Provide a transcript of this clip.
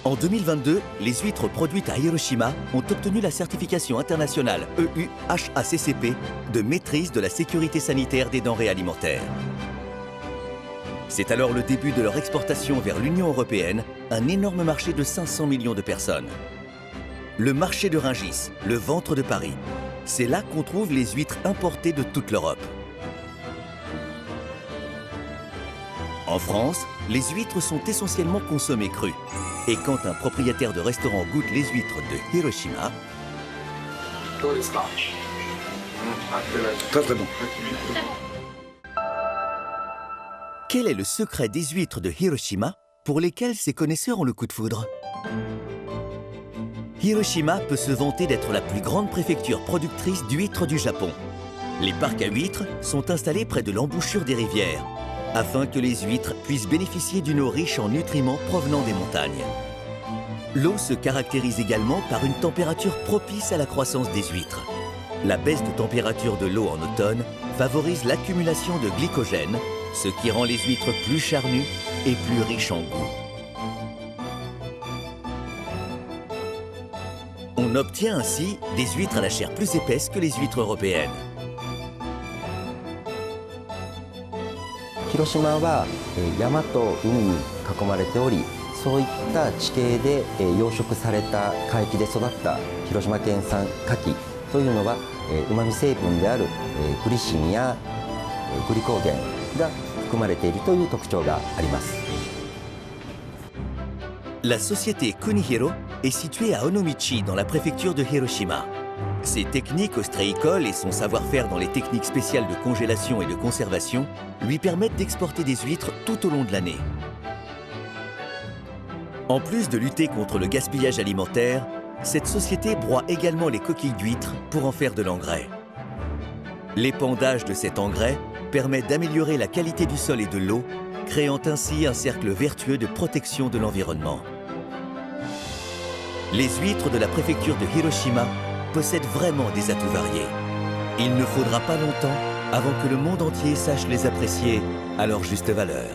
En 2022, les huîtres produites à Hiroshima ont obtenu la certification internationale EU-HACCP de maîtrise de la sécurité sanitaire des denrées alimentaires. C'est alors le début de leur exportation vers l'Union européenne, un énorme marché de 500 millions de personnes. Le marché de Rungis, le ventre de Paris. C'est là qu'on trouve les huîtres importées de toute l'Europe. En France, les huîtres sont essentiellement consommées crues. Et quand un propriétaire de restaurant goûte les huîtres de Hiroshima, Très très bon. quel est le secret des huîtres de Hiroshima pour lesquelles ces connaisseurs ont le coup de foudre? Hiroshima peut se vanter d'être la plus grande préfecture productrice d'huîtres du Japon. Les parcs à huîtres sont installés près de l'embouchure des rivières, afin que les huîtres puissent bénéficier d'une eau riche en nutriments provenant des montagnes. L'eau se caractérise également par une température propice à la croissance des huîtres. La baisse de température de l'eau en automne favorise l'accumulation de glycogène, ce qui rend les huîtres plus charnues et plus riches en goût. On obtient ainsi des huîtres à la chair plus épaisse que les huîtres européennes. 広島は山と海に囲まれており、そういった地形で養殖された海域で育った広島県産牡蠣というのはうまみ成分であるグリシンやグリコーゲンが含まれているという特徴があります。 La société Kunihiro est située à Onomichi dans la préfecture de Hiroshima. Ses techniques ostréicoles et son savoir-faire dans les techniques spéciales de congélation et de conservation lui permettent d'exporter des huîtres tout au long de l'année. En plus de lutter contre le gaspillage alimentaire, cette société broie également les coquilles d'huîtres pour en faire de l'engrais. L'épandage de cet engrais permet d'améliorer la qualité du sol et de l'eau, créant ainsi un cercle vertueux de protection de l'environnement. Les huîtres de la préfecture de Hiroshima possèdent vraiment des atouts variés. Il ne faudra pas longtemps avant que le monde entier sache les apprécier à leur juste valeur.